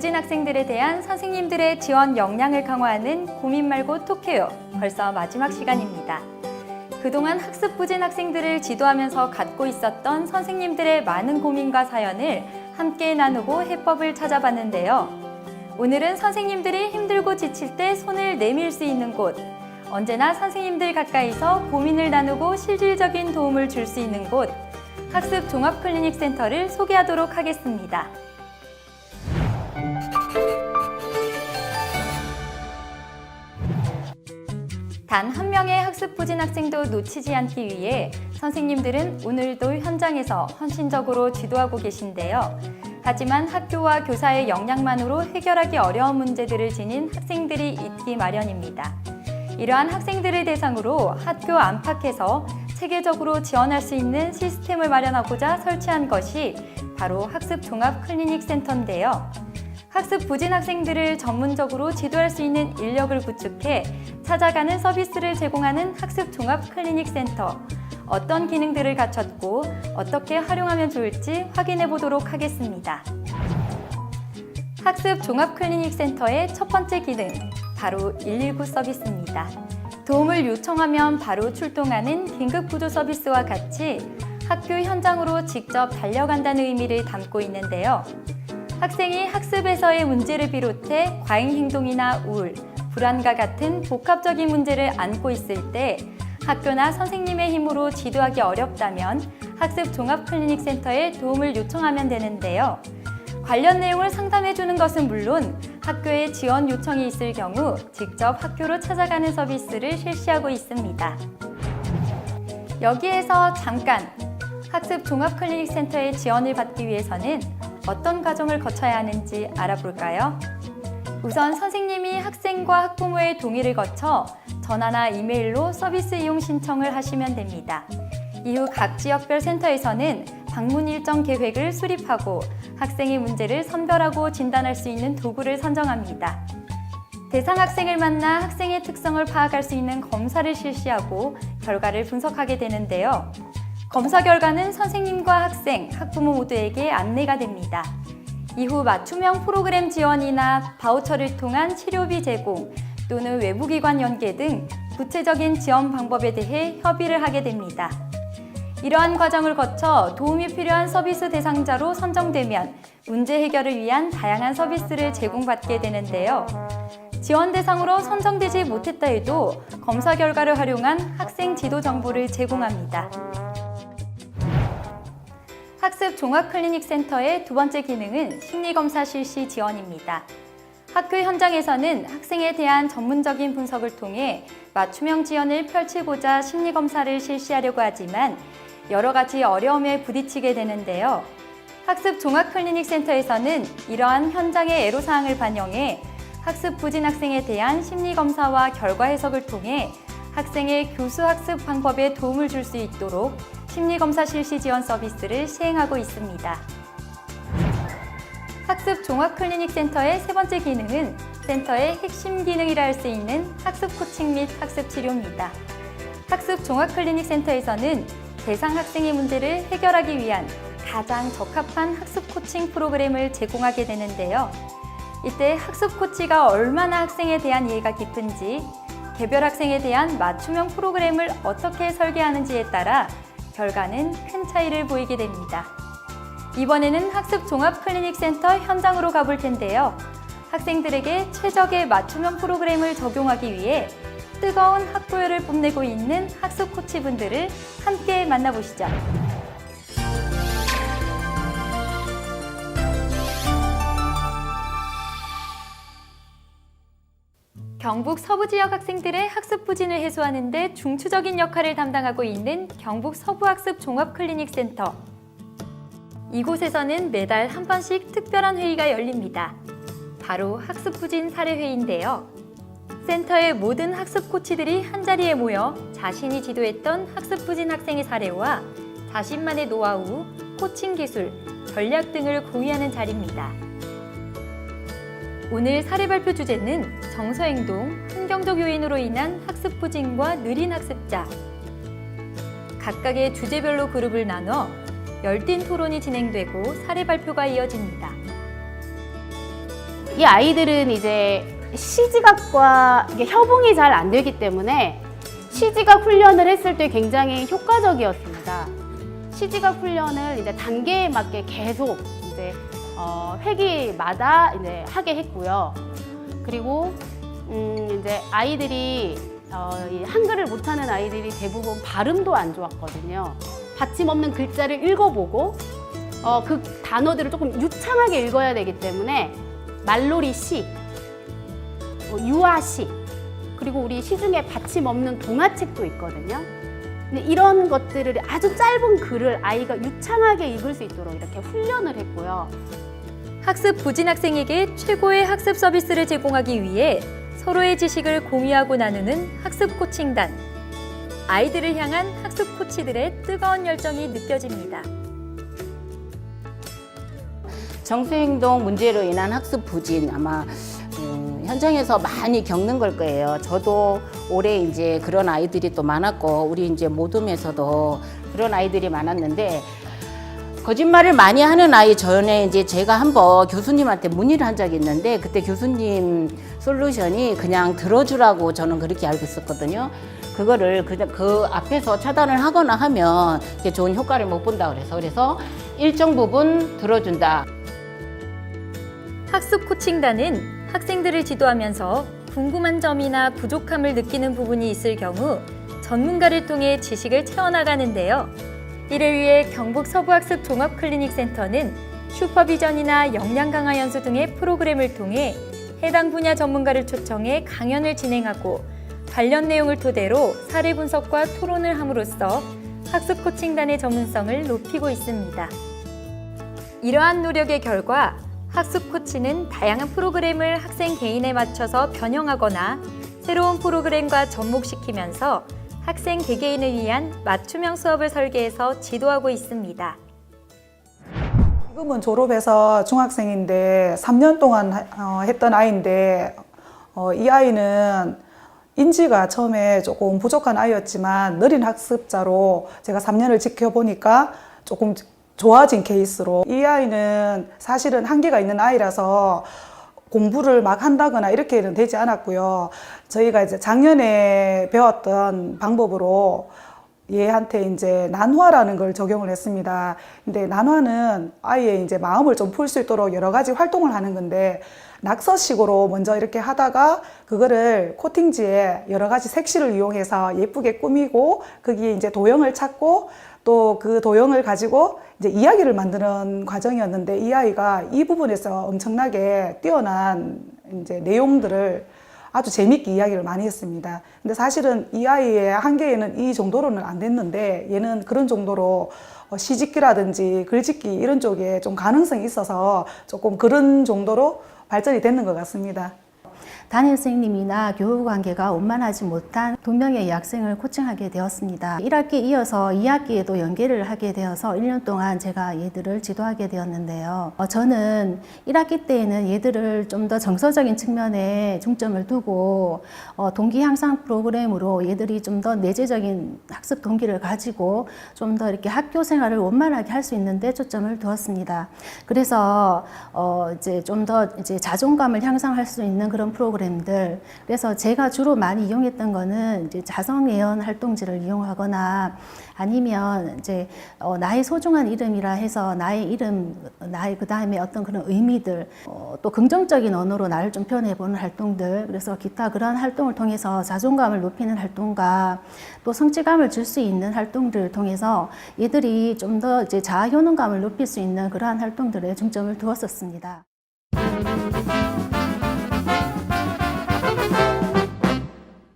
부진 학생들에 대한 선생님들의 지원 역량을 강화하는 고민 말고 톡해요. 벌써 마지막 시간입니다. 그동안 학습 부진 학생들을 지도하면서 갖고 있었던 선생님들의 많은 고민과 사연을 함께 나누고 해법을 찾아봤는데요. 오늘은 선생님들이 힘들고 지칠 때 손을 내밀 수 있는 곳, 언제나 선생님들 가까이서 고민을 나누고 실질적인 도움을 줄 수 있는 곳, 학습 종합 클리닉 센터를 소개하도록 하겠습니다. 단 한 명의 학습 부진 학생도 놓치지 않기 위해 선생님들은 오늘도 현장에서 헌신적으로 지도하고 계신데요. 하지만 학교와 교사의 역량만으로 해결하기 어려운 문제들을 지닌 학생들이 있기 마련입니다. 이러한 학생들을 대상으로 학교 안팎에서 체계적으로 지원할 수 있는 시스템을 마련하고자 설치한 것이 바로 학습 종합 클리닉 센터인데요. 학습 부진 학생들을 전문적으로 지도할 수 있는 인력을 구축해 찾아가는 서비스를 제공하는 학습 종합 클리닉 센터. 어떤 기능들을 갖췄고 어떻게 활용하면 좋을지 확인해 보도록 하겠습니다. 학습 종합 클리닉 센터의 첫 번째 기능, 바로 119 서비스입니다. 도움을 요청하면 바로 출동하는 긴급 구조 서비스와 같이 학교 현장으로 직접 달려간다는 의미를 담고 있는데요. 학생이 학습에서의 문제를 비롯해 과잉 행동이나 우울, 불안과 같은 복합적인 문제를 안고 있을 때 학교나 선생님의 힘으로 지도하기 어렵다면 학습 종합 클리닉 센터에 도움을 요청하면 되는데요. 관련 내용을 상담해 주는 것은 물론 학교에 지원 요청이 있을 경우 직접 학교로 찾아가는 서비스를 실시하고 있습니다. 여기에서 잠깐 학습 종합 클리닉 센터의 지원을 받기 위해서는 어떤 과정을 거쳐야 하는지 알아볼까요? 우선 선생님이 학생과 학부모의 동의를 거쳐 전화나 이메일로 서비스 이용 신청을 하시면 됩니다. 이후 각 지역별 센터에서는 방문 일정 계획을 수립하고 학생의 문제를 선별하고 진단할 수 있는 도구를 선정합니다. 대상 학생을 만나 학생의 특성을 파악할 수 있는 검사를 실시하고 결과를 분석하게 되는데요. 검사 결과는 선생님과 학생, 학부모 모두에게 안내가 됩니다. 이후 맞춤형 프로그램 지원이나 바우처를 통한 치료비 제공 또는 외부기관 연계 등 구체적인 지원 방법에 대해 협의를 하게 됩니다. 이러한 과정을 거쳐 도움이 필요한 서비스 대상자로 선정되면 문제 해결을 위한 다양한 서비스를 제공받게 되는데요. 지원 대상으로 선정되지 못했다 해도 검사 결과를 활용한 학생 지도 정보를 제공합니다. 학습 종합 클리닉 센터의 두 번째 기능은 심리검사 실시 지원입니다. 학교 현장에서는 학생에 대한 전문적인 분석을 통해 맞춤형 지원을 펼치고자 심리검사를 실시하려고 하지만 여러 가지 어려움에 부딪히게 되는데요. 학습 종합 클리닉 센터에서는 이러한 현장의 애로사항을 반영해 학습 부진 학생에 대한 심리검사와 결과 해석을 통해 학생의 교수 학습 방법에 도움을 줄 수 있도록 심리검사 실시 지원 서비스를 시행하고 있습니다. 학습 종합 클리닉 센터의 세 번째 기능은 센터의 핵심 기능이라 할 수 있는 학습 코칭 및 학습 치료입니다. 학습 종합 클리닉 센터에서는 대상 학생의 문제를 해결하기 위한 가장 적합한 학습 코칭 프로그램을 제공하게 되는데요. 이때 학습 코치가 얼마나 학생에 대한 이해가 깊은지, 개별 학생에 대한 맞춤형 프로그램을 어떻게 설계하는지에 따라 결과는 큰 차이를 보이게 됩니다. 이번에는 학습 종합 클리닉 센터 현장으로 가볼 텐데요. 학생들에게 최적의 맞춤형 프로그램을 적용하기 위해 뜨거운 학부열을 뽐내고 있는 학습 코치분들을 함께 만나보시죠. 경북 서부 지역 학생들의 학습 부진을 해소하는 데 중추적인 역할을 담당하고 있는 경북 서부학습 종합클리닉센터. 이곳에서는 매달 한 번씩 특별한 회의가 열립니다. 바로 학습 부진 사례회의인데요. 센터의 모든 학습 코치들이 한자리에 모여 자신이 지도했던 학습 부진 학생의 사례와 자신만의 노하우, 코칭 기술, 전략 등을 공유하는 자리입니다. 오늘 사례 발표 주제는 정서행동, 환경적 요인으로 인한 학습 부진과 느린 학습자. 각각의 주제별로 그룹을 나눠 열띤 토론이 진행되고 사례 발표가 이어집니다. 이 아이들은 이제 시지각과 이게 협응이 잘 안 되기 때문에 시지각 훈련을 했을 때 굉장히 효과적이었습니다. 시지각 훈련을 이제 단계에 맞게 계속 이제 회기마다 이제 하게 했고요. 그리고 이제 아이들이 이 한글을 못하는 아이들이 대부분 발음도 안 좋았거든요. 받침 없는 글자를 읽어보고 그 단어들을 조금 유창하게 읽어야 되기 때문에 말놀이 시, 유아시, 그리고 우리 시중에 받침 없는 동화책도 있거든요. 근데 이런 것들을 아주 짧은 글을 아이가 유창하게 읽을 수 있도록 이렇게 훈련을 했고요. 학습 부진 학생에게 최고의 학습 서비스를 제공하기 위해 서로의 지식을 공유하고 나누는 학습 코칭단. 아이들을 향한 학습 코치들의 뜨거운 열정이 느껴집니다. 정수행동 문제로 인한 학습 부진 아마 현장에서 많이 겪는 걸 거예요. 저도 올해 이제 그런 아이들이 또 많았고 우리 이제 모둠에서도 그런 아이들이 많았는데 거짓말을 많이 하는 아이 전에 이제 제가 한번 교수님한테 문의를 한 적이 있는데 그때 교수님 솔루션이 그냥 들어주라고 저는 그렇게 알고 있었거든요. 그거를 그냥 그 앞에서 차단을 하거나 하면 좋은 효과를 못 본다 그래서 일정 부분 들어준다. 학습 코칭단은 학생들을 지도하면서 궁금한 점이나 부족함을 느끼는 부분이 있을 경우 전문가를 통해 지식을 채워나가는데요. 이를 위해 경북 서부학습 종합클리닉센터는 슈퍼비전이나 역량 강화 연수 등의 프로그램을 통해 해당 분야 전문가를 초청해 강연을 진행하고 관련 내용을 토대로 사례 분석과 토론을 함으로써 학습 코칭단의 전문성을 높이고 있습니다. 이러한 노력의 결과 학습 코치는 다양한 프로그램을 학생 개인에 맞춰서 변형하거나 새로운 프로그램과 접목시키면서 학생 개개인을 위한 맞춤형 수업을 설계해서 지도하고 있습니다. 지금은 졸업해서 중학생인데 3년 동안 했던 아이인데 이 아이는 인지가 처음에 조금 부족한 아이였지만 느린 학습자로 제가 3년을 지켜보니까 조금 좋아진 케이스로 이 아이는 사실은 한계가 있는 아이라서 공부를 막 한다거나 이렇게는 되지 않았고요. 저희가 이제 작년에 배웠던 방법으로 얘한테 이제 난화라는 걸 적용을 했습니다. 근데 난화는 아이의 이제 마음을 좀 풀 수 있도록 여러 가지 활동을 하는 건데 낙서식으로 먼저 이렇게 하다가 그거를 코팅지에 여러 가지 색실을 이용해서 예쁘게 꾸미고 거기에 이제 도형을 찾고 또 그 도형을 가지고 이제 이야기를 만드는 과정이었는데 이 아이가 이 부분에서 엄청나게 뛰어난 이제 내용들을 아주 재밌게 이야기를 많이 했습니다. 근데 사실은 이 아이의 한계에는 이 정도로는 안 됐는데 얘는 그런 정도로 시짓기라든지 글짓기 이런 쪽에 좀 가능성이 있어서 조금 그런 정도로 발전이 됐는 것 같습니다. 담임 선생님이나 교우 관계가 원만하지 못한 2명의 여학생을 코칭하게 되었습니다. 1학기 이어서 2학기에도 연계를 하게 되어서 1년 동안 제가 얘들을 지도하게 되었는데요. 저는 1학기 때에는 얘들을 좀 더 정서적인 측면에 중점을 두고 동기 향상 프로그램으로 얘들이 좀 더 내재적인 학습 동기를 가지고 좀 더 이렇게 학교 생활을 원만하게 할 수 있는데 초점을 두었습니다. 그래서 이제 좀 더 이제 자존감을 향상할 수 있는 그런 프로그램들. 그래서 제가 주로 많이 이용했던 거는 이제 자성예언 활동지를 이용하거나 아니면 이제 나의 소중한 이름이라 해서 나의 이름, 나의 그 다음에 어떤 그런 의미들, 또 긍정적인 언어로 나를 좀 표현해보는 활동들. 그래서 기타 그러한 활동을 통해서 자존감을 높이는 활동과 또 성취감을 줄 수 있는 활동들을 통해서 얘들이 좀 더 이제 자아 효능감을 높일 수 있는 그러한 활동들에 중점을 두었었습니다.